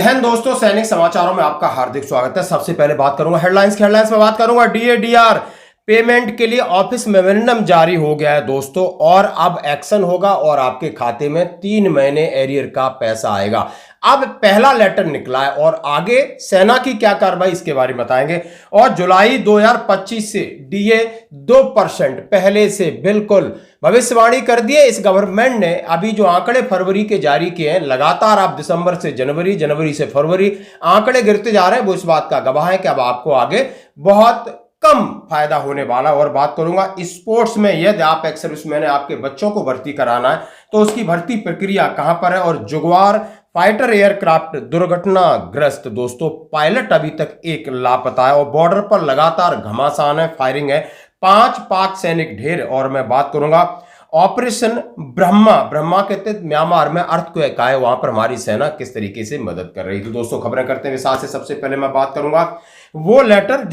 हिंद दोस्तों, सैनिक समाचारों में आपका हार्दिक स्वागत है। सबसे पहले बात करूंगा हेडलाइंस में बात करूंगा डीएडीआर पेमेंट के लिए ऑफिस मेमोरेंडम जारी हो गया है दोस्तों, और अब एक्शन होगा और आपके खाते में 3 महीने एरियर का पैसा आएगा। अब पहला लेटर निकला है और आगे सेना की क्या कार्रवाई इसके बारे में बताएंगे। और जुलाई 2025 से डीए 2% पहले से बिल्कुल भविष्यवाणी कर दिए इस गवर्नमेंट ने। अभी जो आंकड़े फरवरी के जारी किए हैं, लगातार आप दिसंबर से जनवरी, जनवरी से फरवरी आंकड़े गिरते जा रहे हैं, वो इस बात का गवाह है कि अब आपको आगे बहुत कम फायदा होने वाला। और बात करूंगा स्पोर्ट्स में, यदि आप एक्स सर्विसमैन है, आपके बच्चों को भर्ती कराना है तो उसकी भर्ती प्रक्रिया कहां पर है। और जुगवार फाइटर एयरक्राफ्ट दुर्घटनाग्रस्त दोस्तों, पायलट अभी तक एक लापता है और बॉर्डर पर लगातार घमासान है, फायरिंग है, 5 पाक सैनिक ढेर। और मैं बात करूंगा ऑपरेशन ब्रह्मा के तहत म्यांमार में अर्थक्वेक आए, वहां पर हमारी सेना किस तरीके से मदद कर रही थी। दोस्तों खबरें करते हैं विस्तार से। सबसे पहले मैं बात करूंगा वो लेटर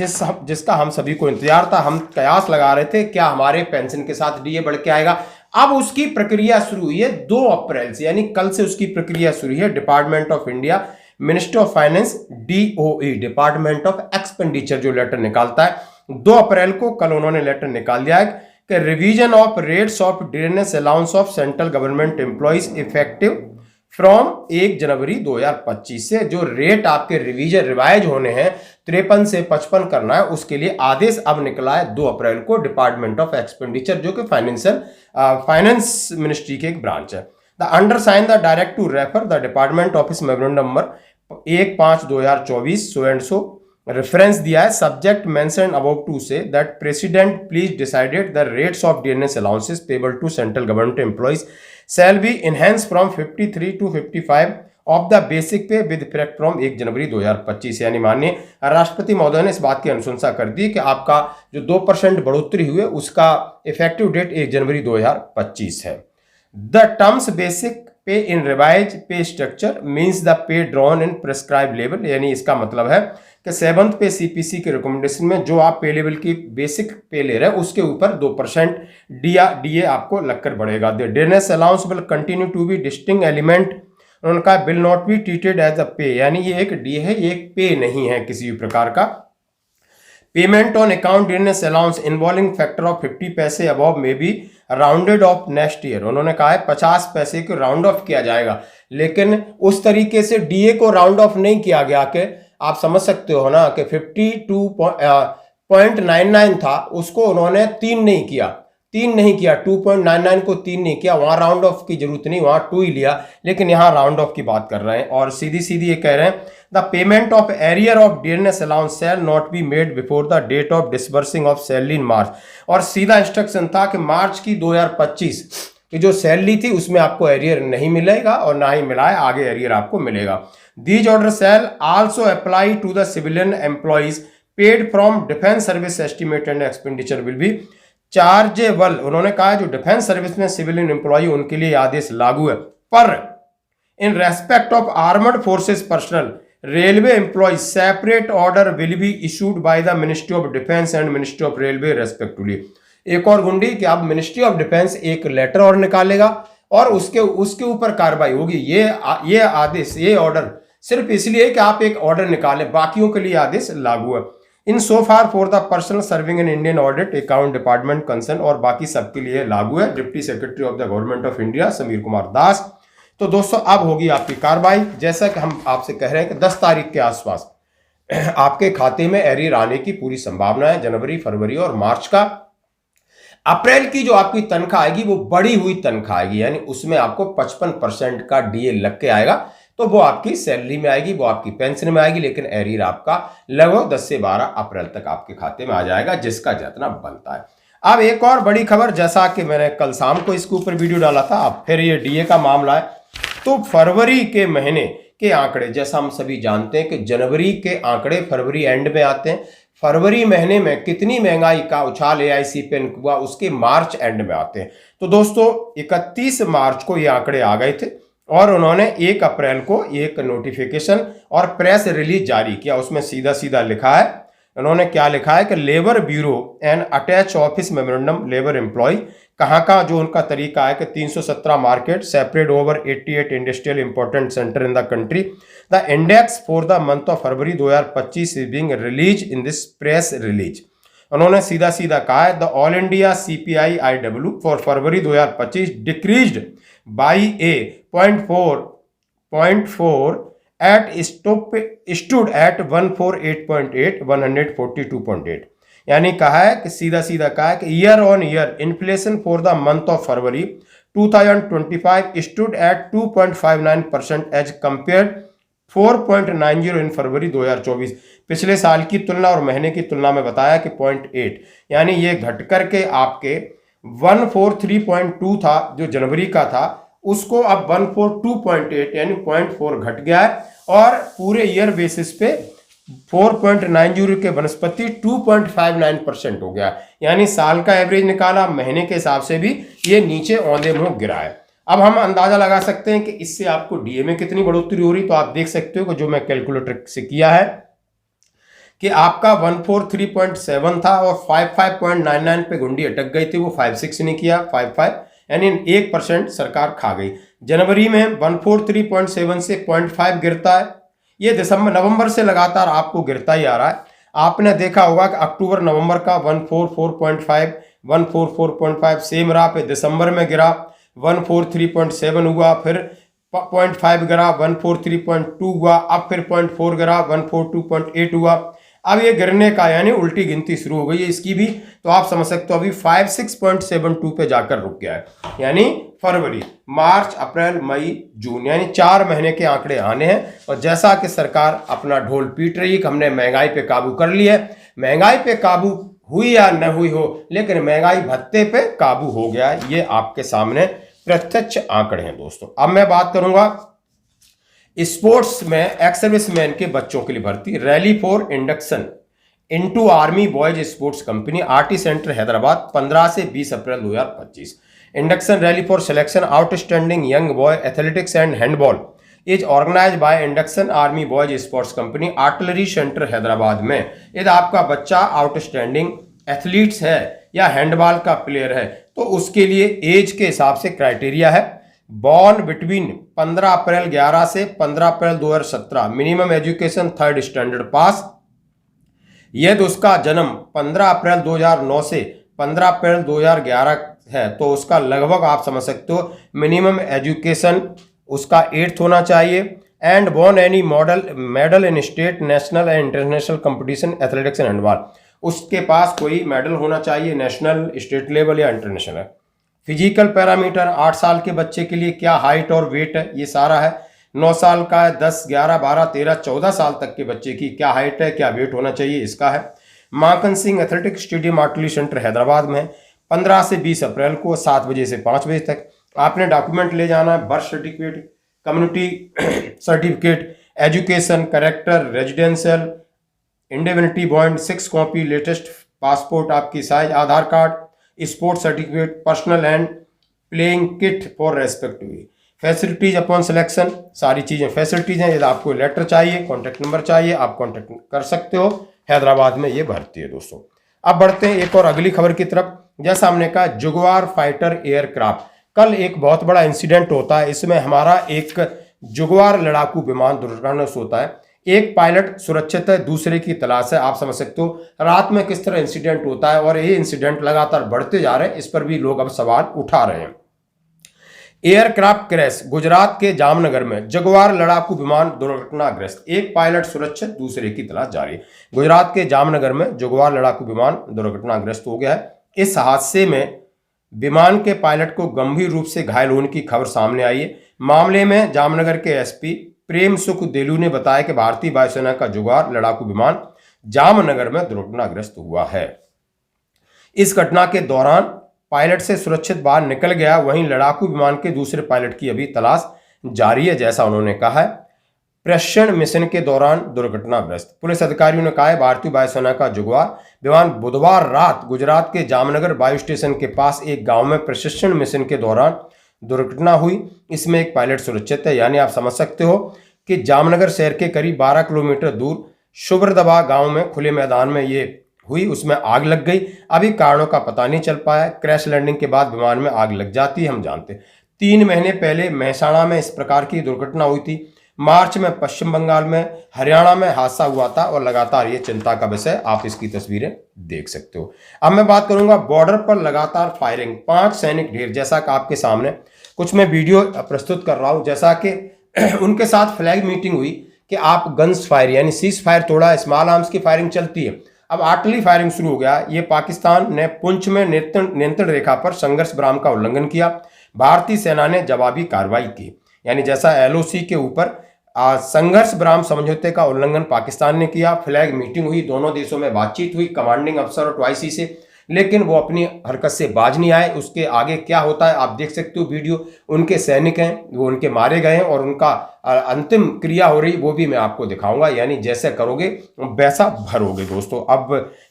जिसका हम सभी को इंतजार था। हम कयास लगा रहे थे क्या हमारे पेंशन के साथ डीए बढ़ के आएगा। अब उसकी प्रक्रिया शुरू हुई है 2 अप्रैल से, यानी कल से उसकी प्रक्रिया शुरू है। Department of India, ministry of finance, DOE, department of expenditure जो लेटर निकालता है, 2 अप्रैल को कल उन्होंने लेटर निकाल दिया है कि revision of rates of dearness allowance of central government employees effective from 1 जनवरी 2025 से जो रेट आपके रिवाइज होने हैं 53 से 55 करना है, उसके लिए आदेश अब निकला है 2 अप्रैल को। डिपार्टमेंट ऑफ एक्सपेंडिचर जो कि फाइनेंस मिनिस्ट्री के एक ब्रांच है। The undersigned the direct to refer the department office memorandum number 1/5/2024 so and so reference दिया है। Subject mention above to say that president please decided the rates of dearness allowances payable to central government employees shall be enhanced from 53 to 55 of the basic pay with effect from 1 जनवरी 2025। यानी माननीय राष्ट्रपति महोदय ने इस बात की अनुशंसा कर दी कि आपका जो 2% बढ़ोतरी हुई है उसका इफेक्टिव डेट 1 जनवरी 2025 है। द टर्म्स बेसिक पे इन रिवाइज पे structure means the pay drawn in prescribe level, यानी इसका मतलब है कि 7th पे सीपीसी के रिकमेंडेशन में जो आप पे लेवल की बेसिक पे ले रहे हैं उसके ऊपर 2% डीए आपको लगकर बढ़ेगा। The dearness allowance will continue to be distinct element, उनका will not be treated as a pay, यानी ये एक डीए है, ये एक पे नहीं है किसी भी प्रकार का। Payment on account dearness allowance involving factor of 50 पैसे above may be rounded off next year. उन्होंने कहा है 50 पैसे को राउंड ऑफ किया जाएगा, लेकिन उस तरीके से डीए को राउंड ऑफ नहीं किया गया कि आप समझ सकते हो ना कि 52.99 था, उसको उन्होंने 3 नहीं किया, 2.99 को 3 नहीं किया, वहां राउंड ऑफ की जरूरत नहीं, वहां 2 ही लिया, लेकिन यहां राउंड ऑफ की बात कर रहे हैं। और सीधी सीधी ये कह रहे हैं the payment of arrear of dearness allowance shall not be made before the date of disbursing of salary in March. और सीधा इंस्ट्रक्शन था कि मार्च की 2025 की जो सैलरी थी उसमें आपको एरियर नहीं मिलेगा और ना ही मिला है, आगे एरियर आपको मिलेगा। These order shall also apply to the civilian employees paid from defence service estimate and expenditure will be chargeable. उन्होंने कहा जो डिफेंस सर्विस में सिविलियन एम्प्लॉय उनके लिए आदेश लागू है, पर in respect of armoured forces personnel railway employee separate order will be issued by the ministry of defence and ministry of railway respectively. एक और गुंडी कि अब मिनिस्ट्री ऑफ डिफेंस एक लेटर और निकालेगा और उसके ऊपर कार्रवाई होगी। ये आदेश, ये ऑर्डर सिर्फ इसलिए कि आप एक ऑर्डर निकालें, बाकियों के लिए आदेश लागू है। In so far for the person serving in Indian audit account department concern, और बाकी सबके लिए लागू है। Deputy secretary of the government of India Samir Kumar Das. तो दोस्तों अब होगी आपकी कार्रवाई, जैसा कि हम आपसे कह रहे हैं कि 10 तारीख के आसपास आपके खाते में एरियर आने की पूरी संभावना है। जनवरी, फरवरी और मार्च का। अप्रैल की जो आपकी तनख्वाह आएगी वो बढ़ी हुई तनख्वाह आएगी, यानी उसमें आपको 55% का डीए लग के आएगा, तो वो आपकी सैलरी में आएगी, वो आपकी पेंशन में आएगी, लेकिन एरियर आपका लगभग 10 से 12 अप्रैल तक आपके खाते में आ जाएगा, जिसका जितना बनता है। अब एक और बड़ी खबर, जैसा कि मैंने कल शाम को इसके ऊपर वीडियो डाला था, अब फिर ये डीए का मामला है। तो फरवरी के महीने के आंकड़े, जैसा हम सभी जानते हैं कि जनवरी के आंकड़े फरवरी एंड में आते हैं, फरवरी महीने में कितनी महंगाई का उछाल एआईसी पे हुआ उसके मार्च एंड में आते हैं। तो दोस्तों 31 मार्च को ये आंकड़े आ गए थे और उन्होंने 1 अप्रैल को एक नोटिफिकेशन और प्रेस रिलीज जारी किया। उसमें सीधा सीधा लिखा है उन्होंने क्या लिखा है कि labour bureau and attach office memorandum labour employ, कहाँ का जो उनका तरीका है कि 317 market separate over 88 industrial important centre in the country. The index for the month of February 2025 is being release in this press release. उन्होंने सीधा सीधा कहा है the all India CPI IW for February 2025 decreased by a 0.4 at stood at 148.8 142.8। यानी कहा है कि सीधा सीधा कहा है कि year on year inflation for the month of February 2025 stood at 2.59% as compare 4.90 in February 2024। पिछले साल की तुलना और महीने की तुलना में बताया कि 0.8, यानी ये घट करके आपके 143.2 था जो जनवरी का था, उसको अब 142.8 यानी 0.4 घट गया है, और पूरे ईयर बेसिस पे 4.90 के वनस्पति 2.59% हो गया। यानी साल का एवरेज निकाला, महीने के हिसाब से भी ये नीचे औंधे मुंह गिरा है। अब हम अंदाजा लगा सकते हैं कि इससे आपको डीए में कितनी बढ़ोतरी हो रही। तो आप देख सकते हो कि जो मैं कैलकुलेटर से किया है कि आपका 143.7 था और 55.99 पे घुंडी अटक गई थी, वो 56 ने किया 55, यानी 1% सरकार खा गई। जनवरी में 143.7 से 0.5 गिरता है, ये नवंबर से लगातार आपको गिरता ही आ रहा है। आपने देखा होगा कि अक्टूबर नवंबर का 144.5 सेम रहा, पे दिसंबर में गिरा 143.7 हुआ, फिर 0.5 गिरा 143.2 हुआ, अब फिर 0.4 गिरा 142.8 हुआ। अब ये गिरने का यानी उल्टी गिनती शुरू हो गई है इसकी भी, तो आप समझ सकते हो अभी 56.72 पे जाकर रुक गया है। यानी फरवरी, मार्च, अप्रैल, मई, जून, यानी 4 महीने के आंकड़े आने हैं। और जैसा कि सरकार अपना ढोल पीट रही है कि हमने महंगाई पे काबू कर लिया है, महंगाई पे काबू हुई या न हुई हो, लेकिन महंगाई भत्ते पे काबू हो गया है। ये आपके सामने प्रत्यक्ष आंकड़े हैं दोस्तों। अब मैं बात करूंगा स्पोर्ट्स में एक्स सर्विसमैन के बच्चों के लिए भर्ती, rally for induction into army boys sports company RT centre Hyderabad 15 से 20 April 2025। Induction rally for selection outstanding young boy athletics and handball is organise by induction army boys sports company artillery centre Hyderabad में। यदि आपका बच्चा outstanding athletes है या handball का player है तो उसके लिए एज के हिसाब से क्राइटेरिया है, बॉर्न बिटवीन 15 अप्रैल 11 से 15 अप्रैल 2017, मिनिमम एजुकेशन 3rd स्टैंडर्ड पास। यदि उसका जन्म 15 अप्रैल 2009 से 15 अप्रैल 2011 है तो उसका लगभग आप समझ सकते हो मिनिमम एजुकेशन उसका 8th होना चाहिए। And born any medal in state, national and international competition athletics and handball, उसके पास कोई मेडल होना चाहिए नेशनल, स्टेट लेवल या इंटरनेशनल। फिजिकल पैरामीटर 8 साल के बच्चे के लिए क्या हाइट और वेट है, ये सारा है। 9 साल का है, 10, 11, 12, 13, 14 साल तक के बच्चे की क्या हाइट है, क्या वेट होना चाहिए, इसका है। Makhan Singh athletic stadium artillery centre Hyderabad में 15 से 20 अप्रैल को 7 बजे से 5 बजे तक। आपने डॉक्यूमेंट ले जाना है, birth certificate, community certificate, education, character, residential, indemnity bond, 6 copy latest passport आपकी size, Aadhaar card, sport certificate, personal and playing kit for respective facilities upon selection, सारी चीज़ें फैसिलिटीज हैं। यदि आपको लेटर चाहिए, कॉन्टैक्ट नंबर चाहिए, आप कॉन्टैक्ट कर सकते हो। हैदराबाद में ये भर्ती है दोस्तों। अब बढ़ते हैं एक और अगली खबर की तरफ। जैसा हमने कहा जुगवार फाइटर एयरक्राफ्ट, कल एक बहुत बड़ा इंसिडेंट होता है, इसमें हमारा एक जुगवार लड़ाकू विमान दुर्घटनाग्रस्त होता है। एक पायलट सुरक्षित है, दूसरे की तलाश है। आप समझ सकते हो रात में किस तरह इंसिडेंट होता है, और ये इंसिडेंट लगातार बढ़ते जा रहे हैं, इस पर भी लोग अब सवाल उठा रहे हैं। एयरक्राफ्ट क्रैश, गुजरात के जामनगर में जगुआर लड़ाकू विमान दुर्घटनाग्रस्त, एक पायलट सुरक्षित, दूसरे की तलाश जारी। गुजरात के जामनगर में जगुआर लड़ाकू विमान दुर्घटनाग्रस्त हो गया है। इस हादसे में विमान के पायलट को गंभीर रूप से घायल होने की खबर सामने आई है। मामले में जामनगर के एसपी प्रेम सुख देलू ने बताया कि भारतीय वायुसेना का जुगार लड़ाकू विमान जामनगर में दुर्घटनाग्रस्त हुआ है। इस घटना के दौरान पायलट से सुरक्षित बाहर निकल गया, वहीं लड़ाकू विमान के दूसरे पायलट की अभी तलाश जारी है, जैसा उन्होंने कहा है। प्रशिक्षण मिशन के दौरान दुर्घटनाग्रस्त, पुलिस अधिकारियों ने कहा है भारतीय वायुसेना का जुगवार विमान बुधवार रात गुजरात के जामनगर वायु स्टेशन के पास एक गांव में प्रशिक्षण मिशन के दौरान दुर्घटना हुई। इसमें एक पायलट सुरक्षित है। यानी आप समझ सकते हो कि जामनगर शहर के करीब 12 किलोमीटर दूर शुभ्रदबा गांव में खुले मैदान में ये हुई, उसमें आग लग गई। अभी कारणों का पता नहीं चल पाया। क्रैश लैंडिंग के बाद विमान में आग लग जाती है, हम जानते हैं। 3 महीने पहले महसाणा में इस प्रकार की दुर्घटना हुई थी। मार्च में पश्चिम बंगाल में, हरियाणा में हादसा हुआ था और लगातार ये चिंता का विषय, आप इसकी तस्वीरें देख सकते हो। अब मैं बात करूंगा बॉर्डर पर लगातार फायरिंग, 5 सैनिक ढेर, जैसा कि आपके सामने कुछ मैं वीडियो प्रस्तुत कर रहा हूं। जैसा कि उनके साथ फ्लैग मीटिंग हुई कि आप गन्स फायर यानी सीज फायर तोड़ा, स्मॉल आर्म्स की फायरिंग चलती है। अब आर्टिलरी फायरिंग शुरू हो गया। ये पाकिस्तान ने पुंछ में नियंत्रण रेखा पर संघर्ष विराम का उल्लंघन किया। भारतीय सेना ने जवाबी कार्रवाई की, यानी जैसा एलओसी के ऊपर संघर्ष विराम समझौते का उल्लंघन पाकिस्तान ने किया। फ्लैग मीटिंग हुई, दोनों देशों में बातचीत हुई कमांडिंग अफसर और OIC से, लेकिन वो अपनी हरकत से बाज नहीं आए। उसके आगे क्या होता है आप देख सकते हो वीडियो। उनके सैनिक हैं वो उनके मारे गए हैं और उनका अंतिम क्रिया हो रही, वो भी मैं आपको दिखाऊंगा। यानी जैसे करोगे वैसा भरोगे दोस्तों। अब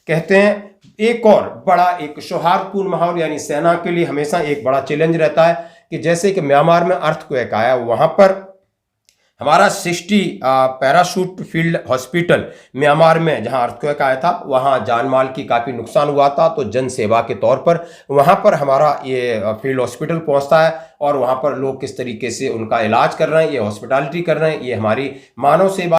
कहते हैं एक और बड़ा एक सौहार्दपूर्ण माहौल, यानी सेना के लिए हमेशा एक बड़ा चैलेंज रहता है कि जैसे कि म्यांमार में अर्थक्वेक आया, वहां पर हमारा 60 पैराशूट फील्ड हॉस्पिटल म्यांमार में जहां अर्थक्वेक आया था, वहां जान माल की काफ़ी नुकसान हुआ था। तो जन सेवा के तौर पर वहां पर हमारा ये फील्ड हॉस्पिटल पहुंचता है और वहां पर लोग किस तरीके से उनका इलाज कर रहे हैं, ये हॉस्पिटैलिटी कर रहे हैं, ये हमारी मानव सेवा